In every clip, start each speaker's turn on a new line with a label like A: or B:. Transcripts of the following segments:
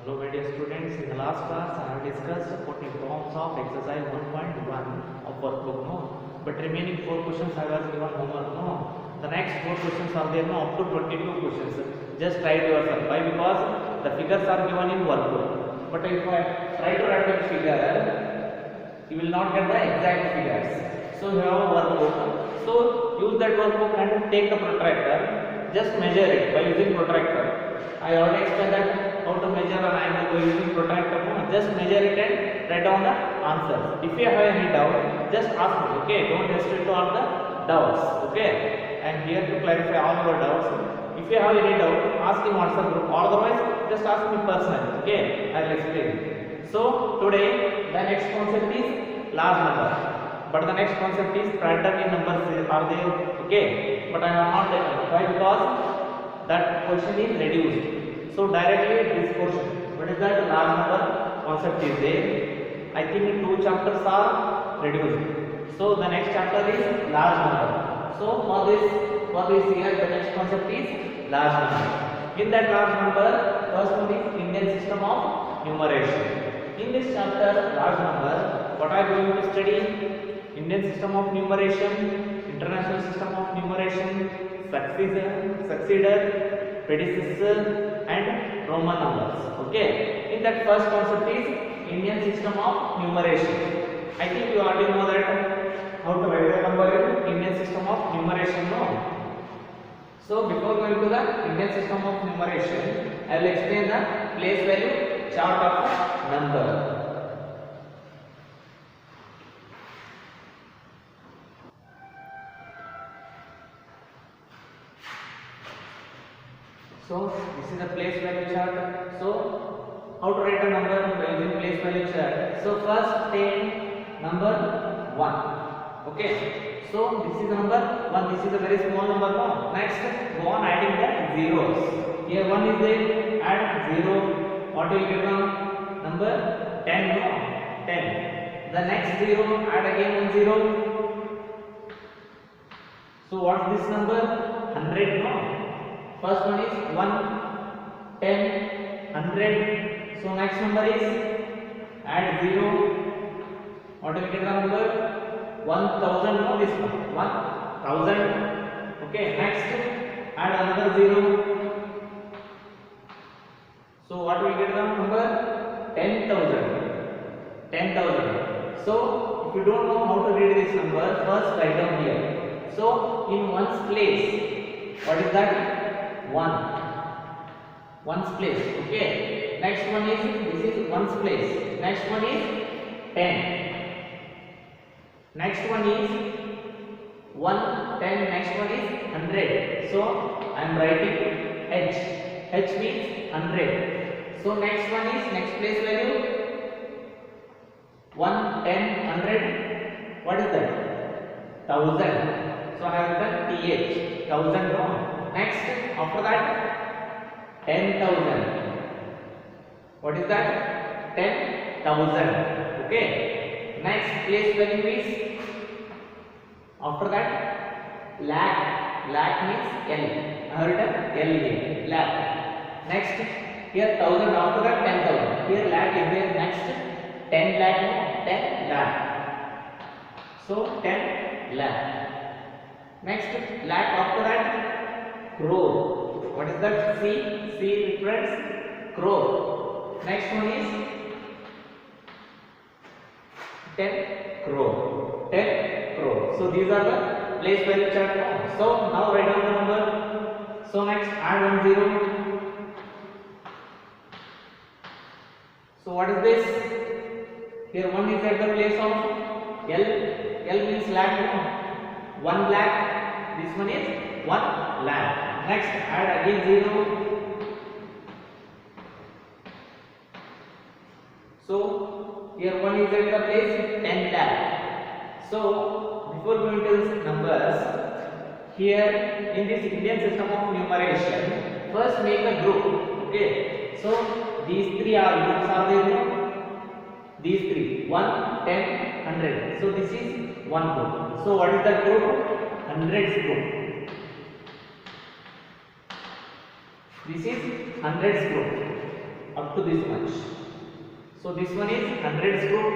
A: Hello my dear students, in the last class I have discussed 14 forms of exercise 1.1 of workbook, no? But remaining 4 questions I was given homework, no? The next 4 questions are there, no? Up to 22 questions. Just try to yourself. Why? Because the figures are given in workbook. But if I try to write the figure, you will not get the exact figures. So you have a workbook. So use that workbook and take the protractor. Just measure it by using protractor. I already explained that how to measure an angle by using protractor. Just measure it and write down the answers. If you have any doubt, just ask me. Okay, don't hesitate to ask the doubts. Okay, and here to clarify all your doubts. If you have any doubt, ask in WhatsApp group. Otherwise, just ask me personally. Okay, I will explain. So today the next concept is large number. But the next concept is pattern in numbers are there. Okay, but I have not taken. Why? Because that question is reduced. So directly this portion, what is that large number concept is there. I think 2 chapters are reduced. So the next chapter is large number. So for this year the next concept is large number. In that large number, first one is Indian system of numeration. In this chapter large number, what are you going to study? Indian system of numeration, international system of numeration, successor, predecessor and Roman numbers. Okay, in that first concept is Indian system of numeration. I think you already know that how to write the number in Indian system of numeration, no? So before going to the Indian system of numeration, I will explain the place value chart of number. So this is the place value chart. So how to write a number by using place value chart? So first take number 1. Okay. So this is number 1. This is a very small number. No. Next go on adding the zeros. Here 1 is there. Add 0. What will become? Number 10. No. 10. The next 0. Add again 1 0. So what's this number? 100. No. First one is 1, 10, 100. So next number is add 0. What will get the number? 1000. No, this one 1000. Okay. Next add another 0. So what will get the number? 10,000. 10,000. So if you don't know how to read this number, first write down here. So in ones place, what is that? 1's place. Okay. Next one is this is 1's place. Next one is 10. Next one is 1, 10. Next one is 100. So I am writing H. H means 100. So next one is next place value 1, 10, 100. What is that? 1000. So I have written TH. 1000. No. Next, after that, 10,000. What is that? 10,000. Okay. Next place value is, after that, lakh. Lakh means L. I have written L here. Lakh. Next, here 1000. After that, 10,000. Here lakh is there. Next, 10 lakh. No, 10 lakh. So 10 lakh. Next, lakh. After that, crore. What is that? C represents crore. Next one is 10 crore. 10 crore. So these are the place value chart. So now write down the number. So next add 1 0. So what is this? Here 1 is at the place of L. L means lakh. 1 lakh. This one is 1 lakh. Next add again 0. So here 1 is at the place 10 lakh. So before going to these numbers, here in this Indian system of numeration, first make a group. Okay. So these 3 are groups are there. These 3 1, 10, 100. So this is one group. So what is that group? Hundreds group. This is hundreds group. up to this much. So this one is hundreds group.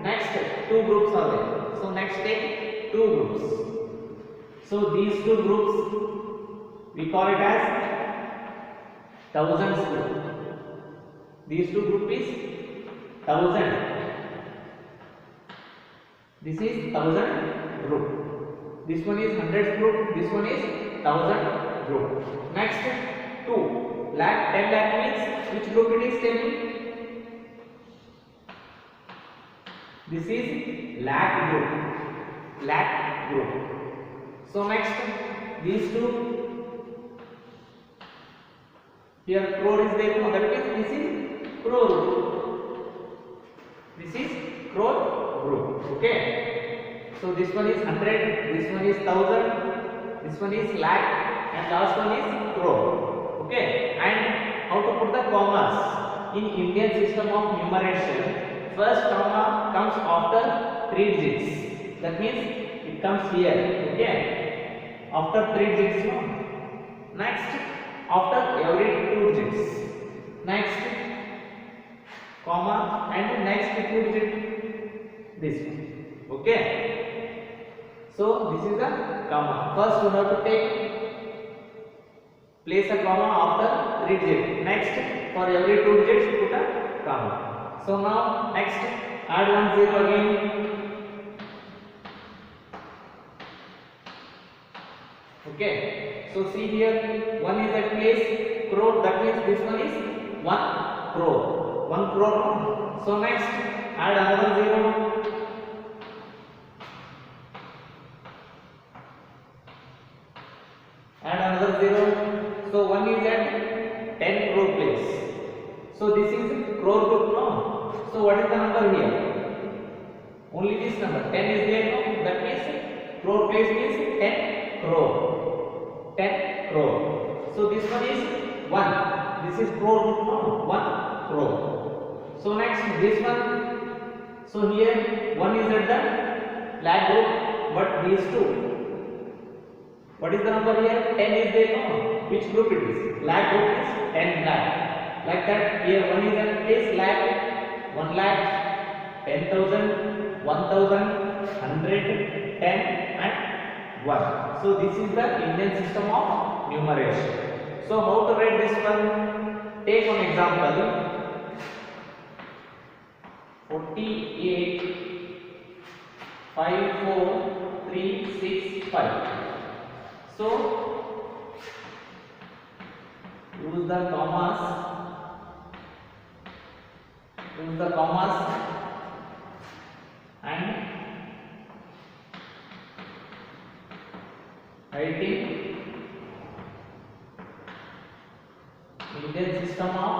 A: Next, two groups are there. So next take two groups. So these two groups we call it as thousands group. These two group is 1000. This is 1000 group. This one is hundreds group. This one is 1000 group. Next, 2 lakh, 10 lakh means which group it is? Tell me. This is lakh group. Lakh group. So next, these two. Here crore is there. No, that means this is crore group. This is crore group. Okay. So this one is 100. This one is 1000. This one is lakh, and last one is crore. Okay. And how to put the commas in Indian system of numeration? First comma comes after 3 digits. That means it comes here. Okay. After 3 digits. No? Next, after every 2 digits. Next, comma, and next 2 digit. This one. Okay. So this is the comma. First you have to place a comma after 3 digits. Next, for every 2 digits put a comma. So now next add 1 0 again. Okay. So see here, 1 is at place crore. That means this one is 1 crore. 1 crore. So next add another 0. Add another 0. So 1 is at 10 crore place. So this is crore group. No. So what is the number here? Only this number 10 is there. No? That means crore place means 10 crore. 10 crore. So this one is 1. This is crore group. No? 1 crore. So next this one. So here 1 is at the lakh group, but these two. What is the number here? 10 is there. No? Which group it is? Lakh group is 10 lakh. Like that, here 1 is at place lakh, 1 lakh, 10,000, 1,000, 100, 10 and 1. So this is the Indian system of numeration. So how to write this one? Take one example. 48, 5, 4, 3, 6, 5. So use the commas. Use the commas and writing Indian system of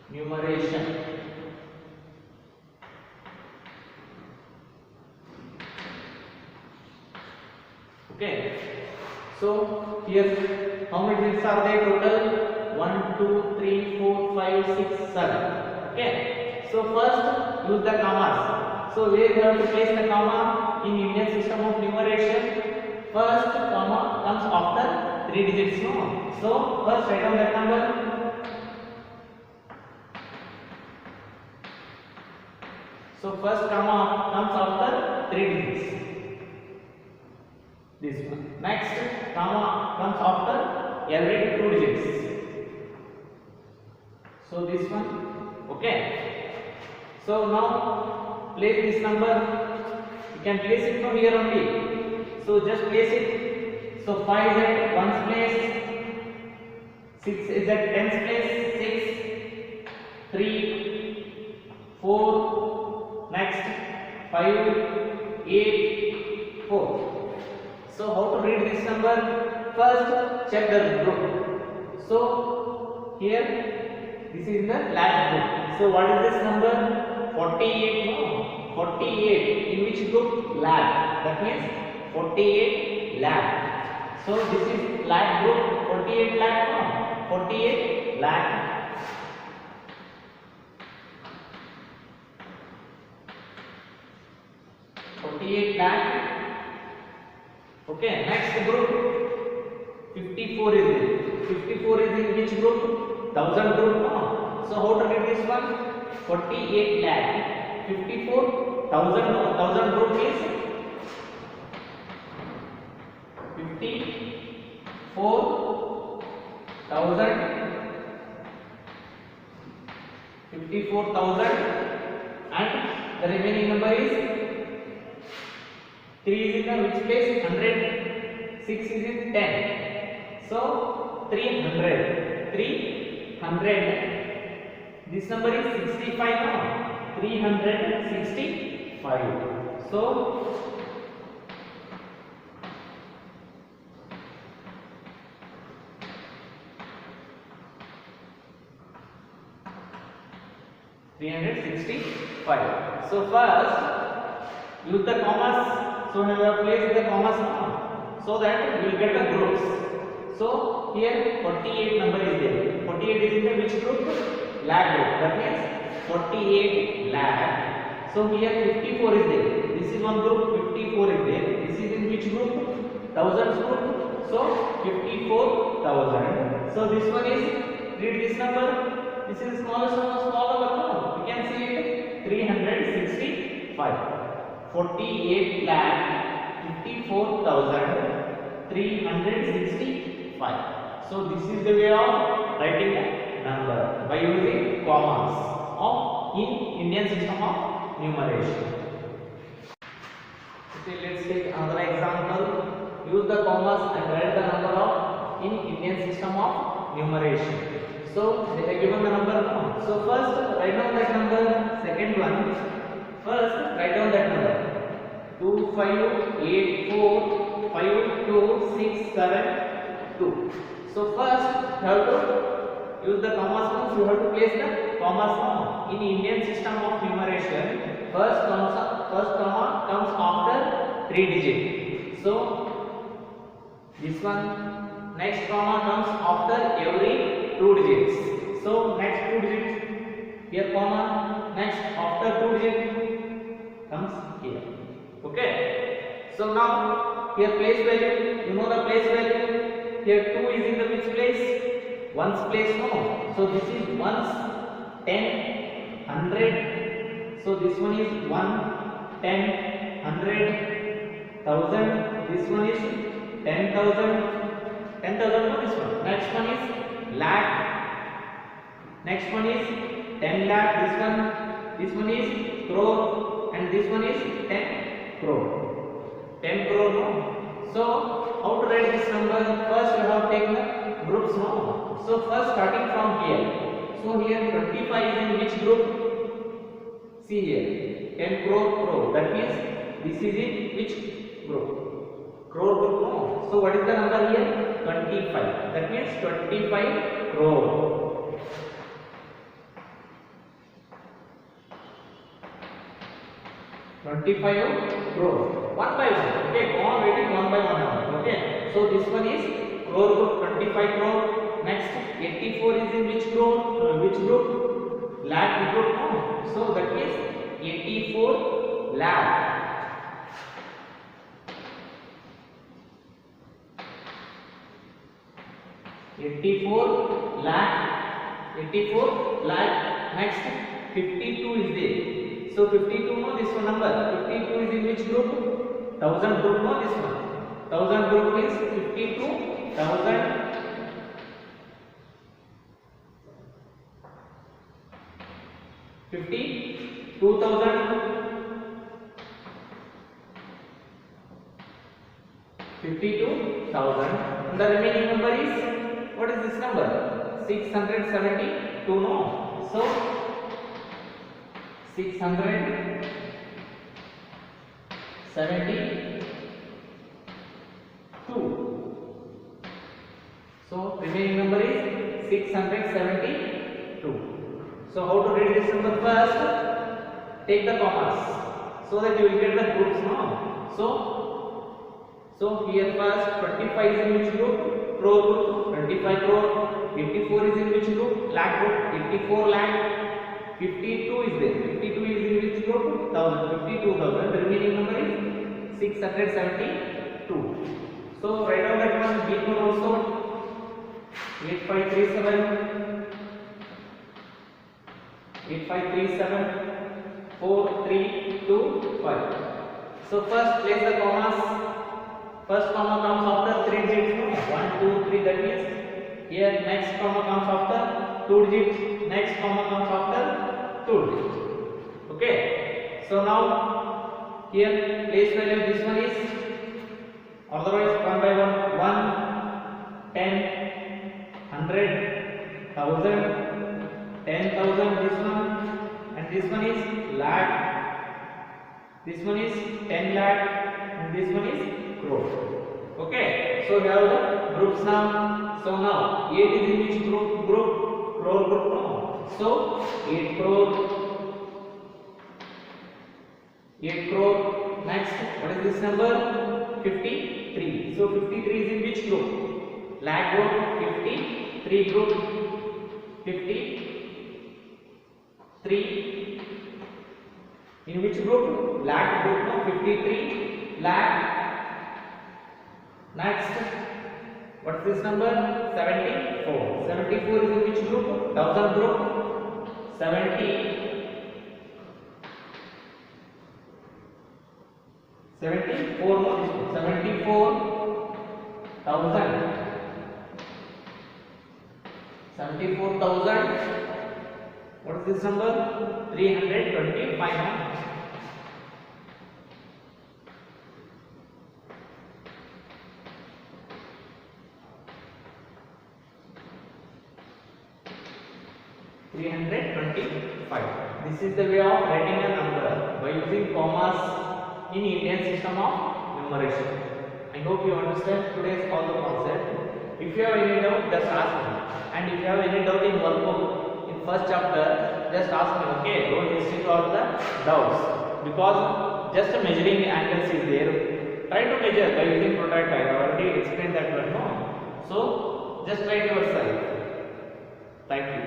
A: numeration. Okay. So here how many digits are there total? 1, 2, 3, 4, 5, 6, 7. Okay. So first use the commas. So where you have to place the comma in Indian system of numeration? First comma comes after 3 digits. No. So first write down that number. So first comma comes after 3 digits. This one. Next comma comes after every 2 digits. So this one. Okay. So now place this number. You can place it from here only. So just place it. So 5 is at 1's place. 6 is at 10's place. 6, 3, 4. Next 5, 8, 4. So how to read this number? First check the group. So here this is the lakh group. So what is this number? 48. No, 48. In which group? Lakh. That means 48 lakh. So this is lakh group. 48 lakh. No, 48 lakh. Okay, next group 54 is in. 54 is in which group? 1000 group, no? So how to read this one? 48 lakh 54,000, no? 1000 group is 54,000 and the remaining number is 3 is in the which place? 100, 6 is in 10. So 300. This number is 65 now. 365. So 365. So first use the commas. So we have placed the commas now, so that we will get the groups. So here 48 number is there. 48 is in the which group? Lakh group. That means 48 lakh. So here 54 is there. This is one group. 54 is there. This is in which group? Thousands group. So 54,000. So this one is, read this number. This is the smallest number, small number. No? You can see it. 365. 48 lakh 54,365. So this is the way of writing a number by using commas of in Indian system of numeration. Okay, let's take another example. Use the commas and write the number of in Indian system of numeration. So they have given the number now. So first write down that number. Second one, first write down that number. 25845267 So first you have to use the commas now. You have to place the commas now. In Indian system of numeration, first comma comes after 3 digits. So this one, next comma comes after every 2 digits. So next 2 digits, here comma, next after 2 digits comes here. Okay. So now here place value, you know the place value. Here 2 is in the which place? Ones place, no. So this is ones, 10, 100. So this one is 1, 10, 100, 1000. This one is 10,000. 10,000 no, this one. Next one is lakh. Next one is 10 lakh. This one is crore, and this one is 10 crore. 10 crore, no. So how to write this number? First we have taken the groups, no. So first starting from here. So here 25 is in which group? See here, 10 crore. That means this is in which group? Crore group, no. So what is the number here? 25. That means 25 crore. 25 crore. One by one. Okay, go on writing one by one. Okay. So this one is crore group, 25 crore. Next 84 is in which crore? Which group? Lakh group. No. So that means 84 lakh. 84 lakh. Next 52 is there. So 52, no, this one number. 52 is in which group? 1000 group, no, this one. 1000 group is 52,000. 52,000. 52,000. The remaining number is, what is this number? 672, no. So 672. So remaining number is 672. So how to read this number? First take the commas so that you will get the groups now. So here first 25 is in which group? Crore group, 25 crore. 84 is in which group? Lakh group, 84 lakh. 52 is there. 52 is in which group? 1000. 52,000. The remaining number is 672. So write down that one. Big one also. 8537. 8537 4325. So first place the commas. First comma comes after 3 digits. 1 2 3, that means here next comma comes after 2 digits. Next comma comes after 2 digits. Okay. So now here place value this one is, otherwise 1 by 1, 1 10 100 1000 10,000, this one, and this one is lakh, this one is 10 lakh, and this one is crore. Okay, so we have the groups now. So now 8 is in which group? Crore group, no? So 8 crore. Next, what is this number? 53. So 53 is in which group? Lakh group. 53 group. 53 in which group? Lakh group, no? 53 lakh. Next, what's this number? 74. 74 is in which group? 1000 group. 74, no, this one. 74,000. 74,000. What is this number? 325. 325. This is the way of writing a number by using commas in Indian system of numeration. I hope you understand today's all the concept. If you have any doubt, just ask me. And if you have any doubt in workbook in first chapter, just ask me. Okay, don't hesitate to all the doubts, because just measuring angles is there. Try to measure by using protractor. I already explained that one. No, so just try yourself. Thank you.